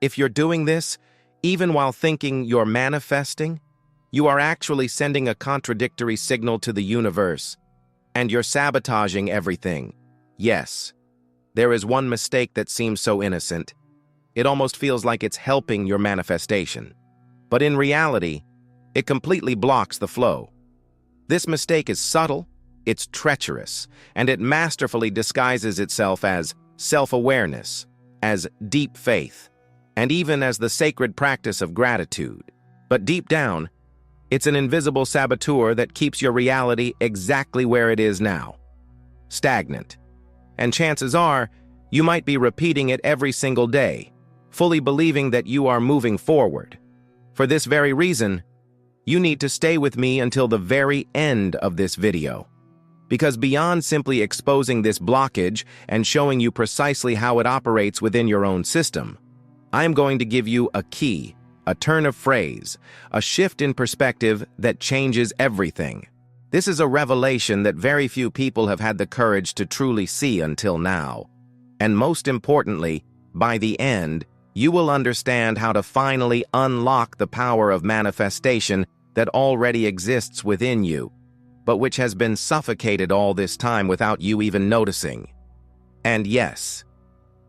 If you're doing this, even while thinking you're manifesting, you are actually sending a contradictory signal to the universe, and you're sabotaging everything. Yes, there is one mistake that seems so innocent. It almost feels like it's helping your manifestation. But in reality, it completely blocks the flow. This mistake is subtle, it's treacherous, and it masterfully disguises itself as self-awareness, as deep faith, and even as the sacred practice of gratitude. But deep down, it's an invisible saboteur that keeps your reality exactly where it is now, stagnant. And chances are, you might be repeating it every single day, fully believing that you are moving forward. For this very reason, you need to stay with me until the very end of this video. Because beyond simply exposing this blockage and showing you precisely how it operates within your own system, I am going to give you a key, a turn of phrase, a shift in perspective that changes everything. This is a revelation that very few people have had the courage to truly see until now. And most importantly, by the end, you will understand how to finally unlock the power of manifestation that already exists within you, but which has been suffocated all this time without you even noticing. And yes,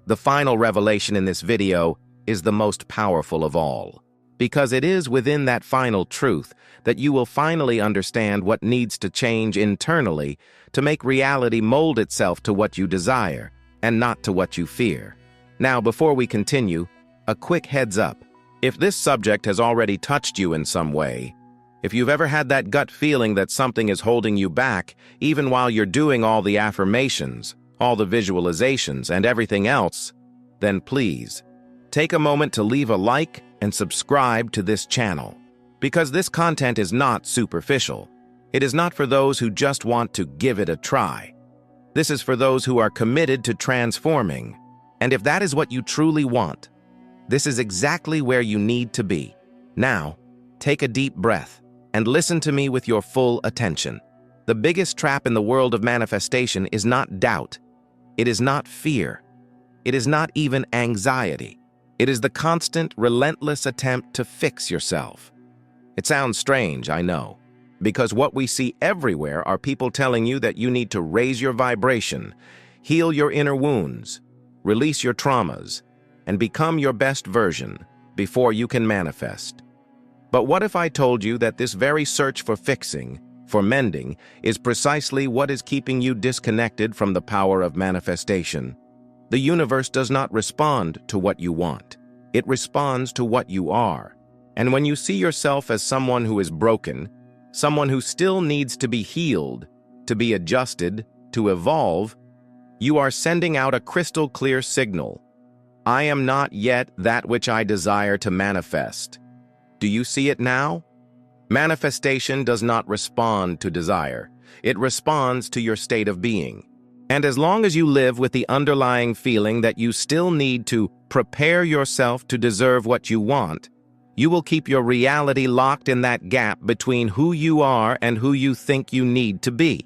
the final revelation in this video is the most powerful of all, because it is within that final truth that you will finally understand what needs to change internally to make reality mold itself to what you desire and not to what you fear. Now, before we continue, a quick heads up. If this subject has already touched you in some way, if you've ever had that gut feeling that something is holding you back, even while you're doing all the affirmations, all the visualizations, and everything else, then please, take a moment to leave a like and subscribe to this channel. Because this content is not superficial. It is not for those who just want to give it a try. This is for those who are committed to transforming. And if that is what you truly want, this is exactly where you need to be. Now, take a deep breath and listen to me with your full attention. The biggest trap in the world of manifestation is not doubt. It is not fear. It is not even anxiety. It is the constant, relentless attempt to fix yourself. It sounds strange, I know, because what we see everywhere are people telling you that you need to raise your vibration, heal your inner wounds, release your traumas, and become your best version before you can manifest. But what if I told you that this very search for fixing, for mending, is precisely what is keeping you disconnected from the power of manifestation? The universe does not respond to what you want. It responds to what you are. And when you see yourself as someone who is broken, someone who still needs to be healed, to be adjusted, to evolve, you are sending out a crystal clear signal. I am not yet that which I desire to manifest. Do you see it now? Manifestation does not respond to desire. It responds to your state of being. And as long as you live with the underlying feeling that you still need to prepare yourself to deserve what you want, you will keep your reality locked in that gap between who you are and who you think you need to be.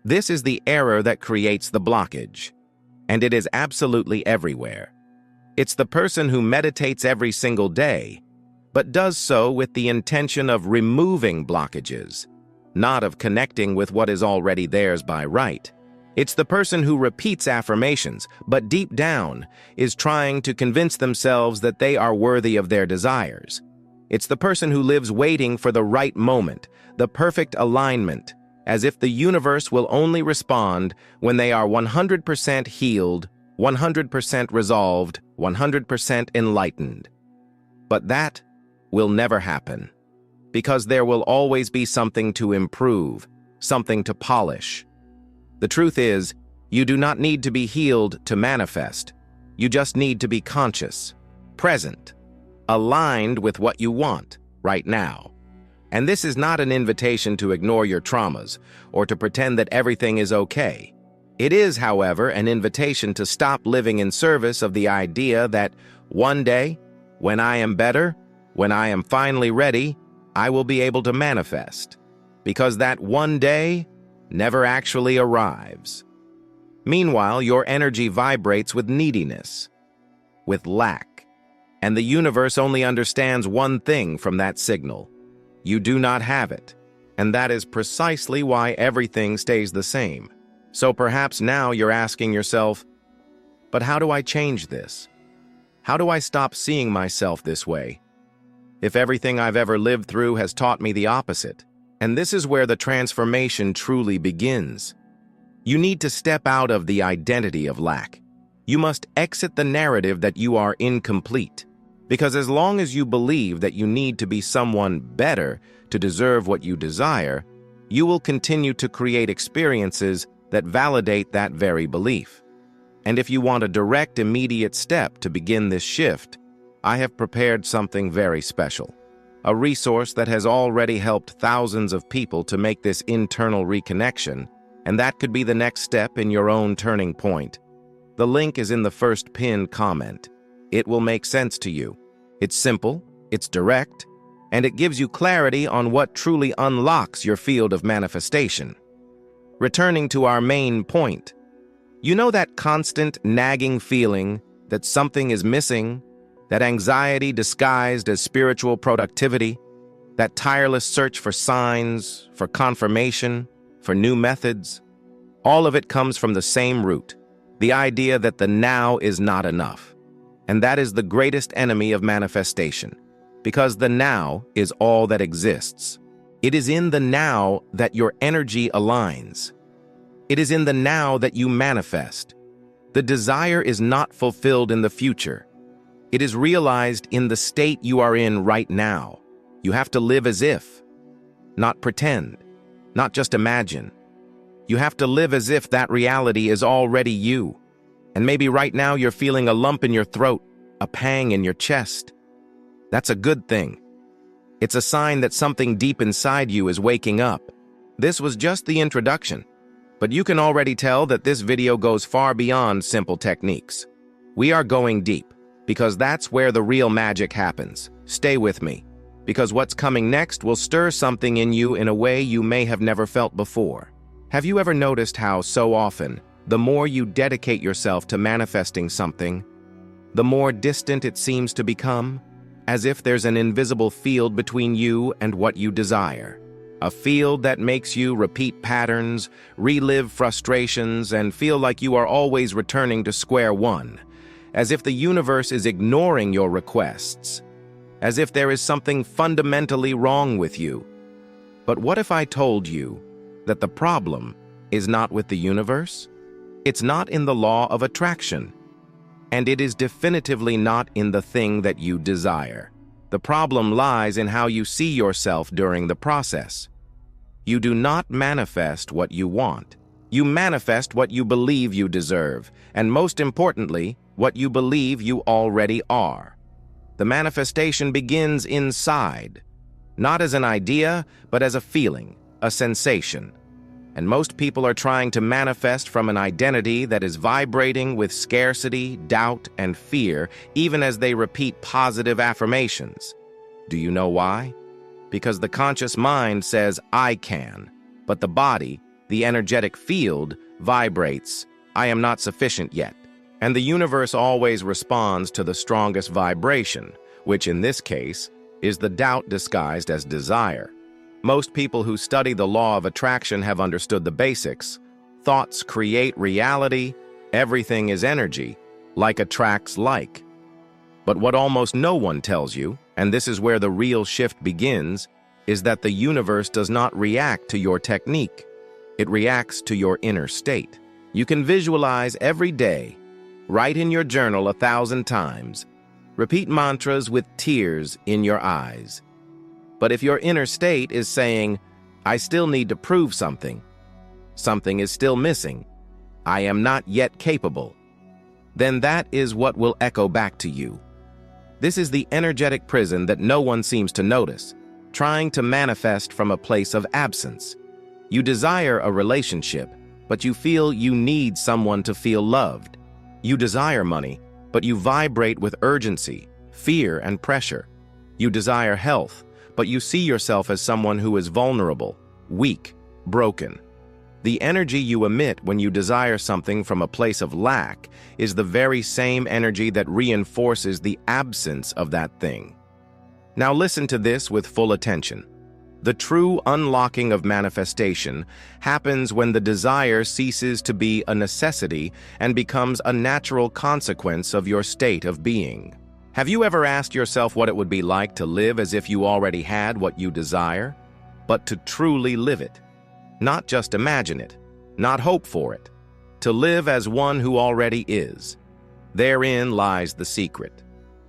This is the error that creates the blockage, and it is absolutely everywhere. It's the person who meditates every single day, but does so with the intention of removing blockages, not of connecting with what is already theirs by right. It's the person who repeats affirmations, but deep down is trying to convince themselves that they are worthy of their desires. It's the person who lives waiting for the right moment, the perfect alignment, as if the universe will only respond when they are 100% healed, 100% resolved, 100% enlightened. But that will never happen, because there will always be something to improve, something to polish. The truth is, you do not need to be healed to manifest. You just need to be conscious, present, aligned with what you want right now. And this is not an invitation to ignore your traumas or to pretend that everything is okay. It is, however, an invitation to stop living in service of the idea that one day, when I am better, when I am finally ready, I will be able to manifest. Because that one day never actually arrives. Meanwhile, your energy vibrates with neediness, with lack, and the universe only understands one thing from that signal. You do not have it, and that is precisely why everything stays the same. So perhaps now you're asking yourself, but how do I change this? How do I stop seeing myself this way? If everything I've ever lived through has taught me the opposite, and this is where the transformation truly begins. You need to step out of the identity of lack. You must exit the narrative that you are incomplete. Because as long as you believe that you need to be someone better to deserve what you desire, you will continue to create experiences that validate that very belief. And if you want a direct, immediate step to begin this shift, I have prepared something very special. A resource that has already helped thousands of people to make this internal reconnection, and that could be the next step in your own turning point. The link is in the first pinned comment. It will make sense to you. It's simple, it's direct, and it gives you clarity on what truly unlocks your field of manifestation. Returning to our main point, you know that constant nagging feeling that something is missing, that anxiety disguised as spiritual productivity, that tireless search for signs, for confirmation, for new methods? All of it comes from the same root, the idea that the now is not enough. And that is the greatest enemy of manifestation, because the now is all that exists. It is in the now that your energy aligns. It is in the now that you manifest. The desire is not fulfilled in the future. It is realized in the state you are in right now. You have to live as if, not pretend, not just imagine. You have to live as if that reality is already you. And maybe right now you're feeling a lump in your throat, a pang in your chest. That's a good thing. It's a sign that something deep inside you is waking up. This was just the introduction, but you can already tell that this video goes far beyond simple techniques. We are going deep, because that's where the real magic happens. Stay with me, because what's coming next will stir something in you in a way you may have never felt before. Have you ever noticed how so often, the more you dedicate yourself to manifesting something, the more distant it seems to become, as if there's an invisible field between you and what you desire? A field that makes you repeat patterns, relive frustrations, and feel like you are always returning to square one, as if the universe is ignoring your requests, as if there is something fundamentally wrong with you. But what if I told you that the problem is not with the universe? It's not in the law of attraction, and it is definitively not in the thing that you desire. The problem lies in how you see yourself during the process. You do not manifest what you want. You manifest what you believe you deserve, and most importantly, what you believe you already are. The manifestation begins inside, not as an idea, but as a feeling, a sensation. And most people are trying to manifest from an identity that is vibrating with scarcity, doubt, and fear, even as they repeat positive affirmations. Do you know why? Because the conscious mind says, I can, but the body, the energetic field, vibrates, I am not sufficient yet. And the universe always responds to the strongest vibration, which in this case is the doubt disguised as desire. Most people who study the law of attraction have understood the basics. Thoughts create reality, everything is energy, like attracts like. But what almost no one tells you, and this is where the real shift begins, is that the universe does not react to your technique. It reacts to your inner state. You can visualize every day, write in your journal 1,000 times, repeat mantras with tears in your eyes. But if your inner state is saying, I still need to prove something, something is still missing, I am not yet capable, then that is what will echo back to you. This is the energetic prison that no one seems to notice, trying to manifest from a place of absence. You desire a relationship, but you feel you need someone to feel loved. You desire money, but you vibrate with urgency, fear, and pressure. You desire health, but you see yourself as someone who is vulnerable, weak, broken. The energy you emit when you desire something from a place of lack is the very same energy that reinforces the absence of that thing. Now listen to this with full attention. The true unlocking of manifestation happens when the desire ceases to be a necessity and becomes a natural consequence of your state of being. Have you ever asked yourself what it would be like to live as if you already had what you desire, but to truly live it? Not just imagine it, not hope for it, to live as one who already is. Therein lies the secret.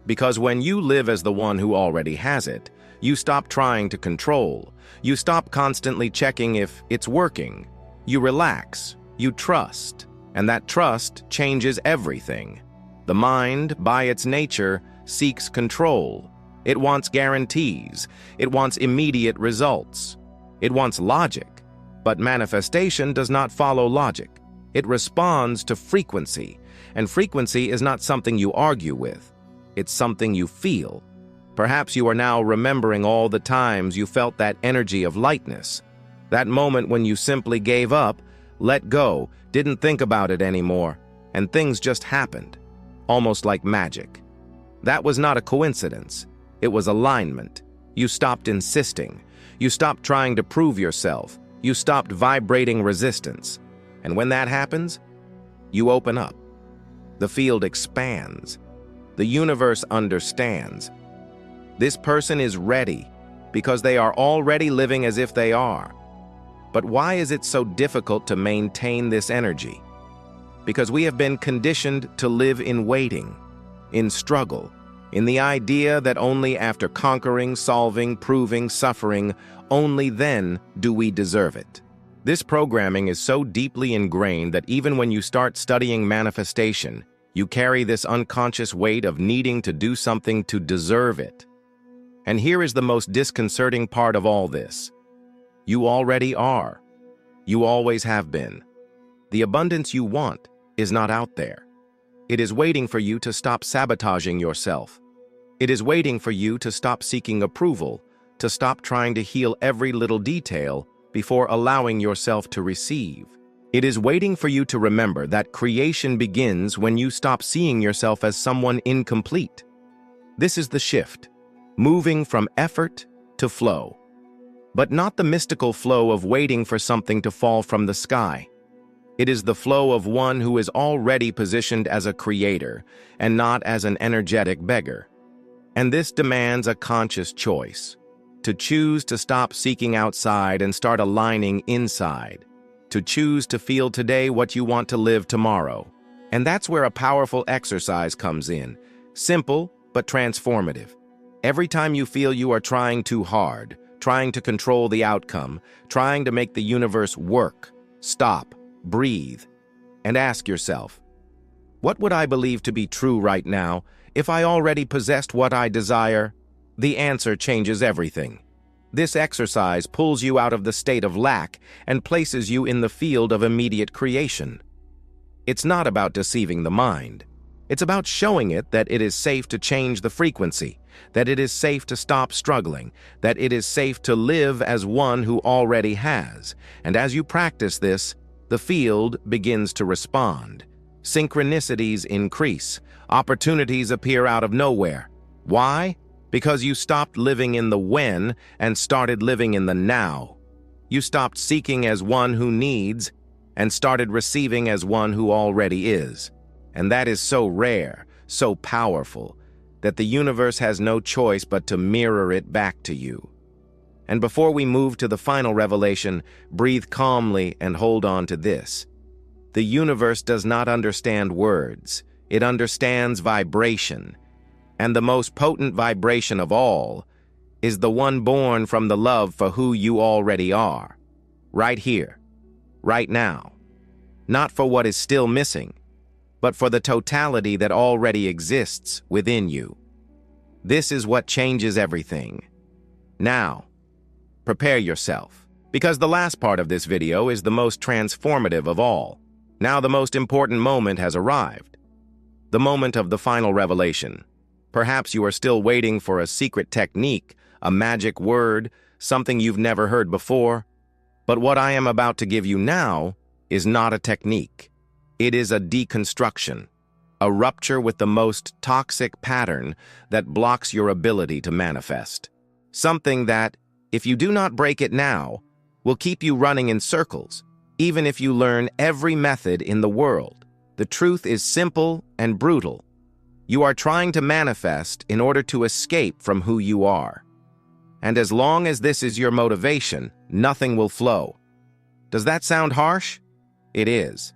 Because when you live as the one who already has it, you stop trying to control. You stop constantly checking if it's working. You relax, you trust, and that trust changes everything. The mind, by its nature, seeks control. It wants guarantees. It wants immediate results. It wants logic. But manifestation does not follow logic. It responds to frequency, and frequency is not something you argue with. It's something you feel. Perhaps you are now remembering all the times you felt that energy of lightness, that moment when you simply gave up, let go, didn't think about it anymore, and things just happened, almost like magic. That was not a coincidence. It was alignment. You stopped insisting. You stopped trying to prove yourself. You stopped vibrating resistance. And when that happens, you open up. The field expands. The universe understands. This person is ready because they are already living as if they are. But why is it so difficult to maintain this energy? Because we have been conditioned to live in waiting, in struggle, in the idea that only after conquering, solving, proving, suffering, only then do we deserve it. This programming is so deeply ingrained that even when you start studying manifestation, you carry this unconscious weight of needing to do something to deserve it. And here is the most disconcerting part of all this. You already are. You always have been. The abundance you want is not out there. It is waiting for you to stop sabotaging yourself. It is waiting for you to stop seeking approval, to stop trying to heal every little detail before allowing yourself to receive. It is waiting for you to remember that creation begins when you stop seeing yourself as someone incomplete. This is the shift, moving from effort to flow. But not the mystical flow of waiting for something to fall from the sky. It is the flow of one who is already positioned as a creator and not as an energetic beggar. And this demands a conscious choice, to choose to stop seeking outside and start aligning inside, to choose to feel today what you want to live tomorrow. And that's where a powerful exercise comes in, simple but transformative. Every time you feel you are trying too hard, trying to control the outcome, trying to make the universe work, stop, breathe, and ask yourself, what would I believe to be true right now if I already possessed what I desire? The answer changes everything. This exercise pulls you out of the state of lack and places you in the field of immediate creation. It's not about deceiving the mind. It's about showing it that it is safe to change the frequency, that it is safe to stop struggling, that it is safe to live as one who already has. And as you practice this, the field begins to respond. Synchronicities increase. Opportunities appear out of nowhere. Why? Because you stopped living in the when and started living in the now. You stopped seeking as one who needs and started receiving as one who already is. And that is so rare, so powerful, that the universe has no choice but to mirror it back to you. And before we move to the final revelation, breathe calmly and hold on to this. The universe does not understand words. It understands vibration. And the most potent vibration of all is the one born from the love for who you already are. Right here, right now. Not for what is still missing, but for the totality that already exists within you. This is what changes everything. Now, prepare yourself, because the last part of this video is the most transformative of all. Now the most important moment has arrived. The moment of the final revelation. Perhaps you are still waiting for a secret technique, a magic word, something you've never heard before. But what I am about to give you now is not a technique. It is a deconstruction, a rupture with the most toxic pattern that blocks your ability to manifest. Something that, if you do not break it now, will keep you running in circles, even if you learn every method in the world. The truth is simple and brutal. You are trying to manifest in order to escape from who you are. And as long as this is your motivation, nothing will flow. Does that sound harsh? It is.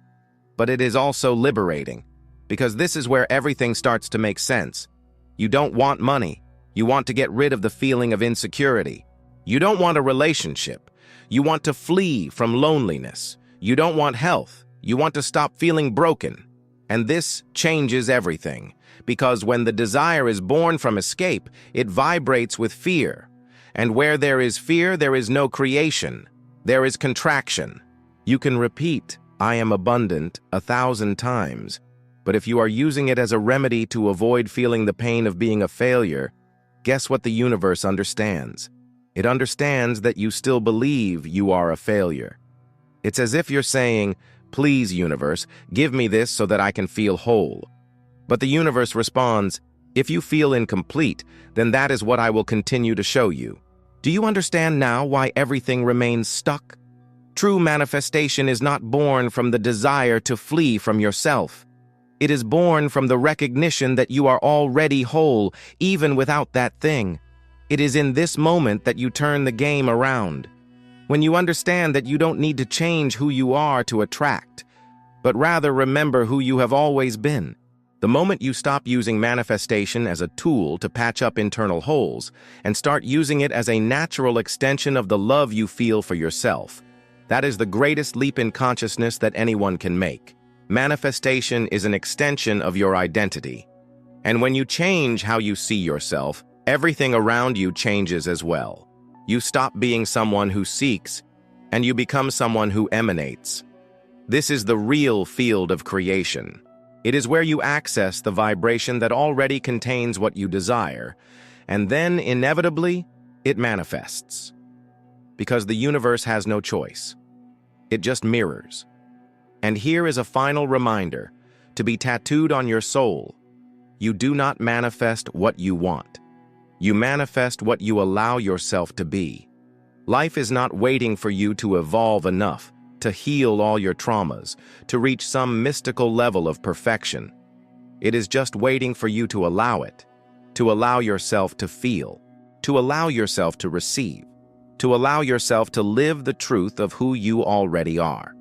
But it is also liberating, because this is where everything starts to make sense. You don't want money. You want to get rid of the feeling of insecurity. You don't want a relationship. You want to flee from loneliness. You don't want health. You want to stop feeling broken. And this changes everything, because when the desire is born from escape, it vibrates with fear. And where there is fear, there is no creation. There is contraction. You can repeat, "I am abundant," 1,000 times, but if you are using it as a remedy to avoid feeling the pain of being a failure, guess what the universe understands? It understands that you still believe you are a failure. It's as if you're saying, "Please, universe, give me this so that I can feel whole." But the universe responds, "If you feel incomplete, then that is what I will continue to show you." Do you understand now why everything remains stuck? True manifestation is not born from the desire to flee from yourself. It is born from the recognition that you are already whole, even without that thing. It is in this moment that you turn the game around. When you understand that you don't need to change who you are to attract, but rather remember who you have always been. The moment you stop using manifestation as a tool to patch up internal holes and start using it as a natural extension of the love you feel for yourself, that is the greatest leap in consciousness that anyone can make. Manifestation is an extension of your identity. And when you change how you see yourself, everything around you changes as well. You stop being someone who seeks, and you become someone who emanates. This is the real field of creation. It is where you access the vibration that already contains what you desire, and then, inevitably, it manifests. Because the universe has no choice. It just mirrors. And here is a final reminder, to be tattooed on your soul. You do not manifest what you want. You manifest what you allow yourself to be. Life is not waiting for you to evolve enough, to heal all your traumas, to reach some mystical level of perfection. It is just waiting for you to allow it, to allow yourself to feel, to allow yourself to receive, to allow yourself to live the truth of who you already are.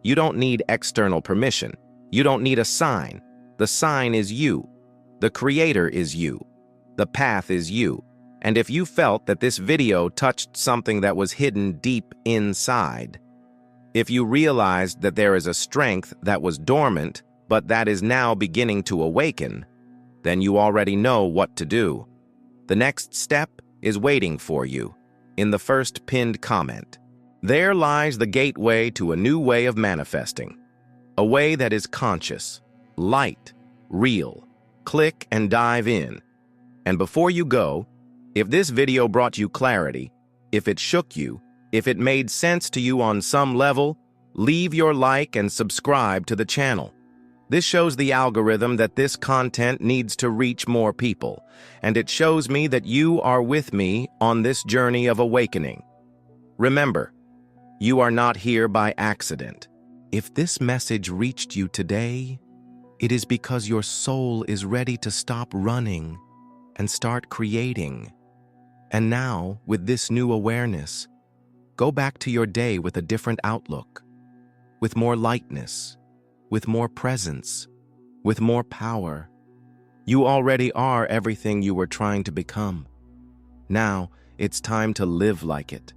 You don't need external permission. You don't need a sign. The sign is you. The creator is you. The path is you. And if you felt that this video touched something that was hidden deep inside, if you realized that there is a strength that was dormant, but that is now beginning to awaken, then you already know what to do. The next step is waiting for you, in the first pinned comment. There lies the gateway to a new way of manifesting, a way that is conscious, light, real. Click and dive in. And before you go, if this video brought you clarity, if it shook you, if it made sense to you on some level, leave your like and subscribe to the channel. This shows the algorithm that this content needs to reach more people, and it shows me that you are with me on this journey of awakening. Remember, you are not here by accident. If this message reached you today, it is because your soul is ready to stop running and start creating. And now, with this new awareness, go back to your day with a different outlook, with more lightness, with more presence, with more power. You already are everything you were trying to become. Now, it's time to live like it.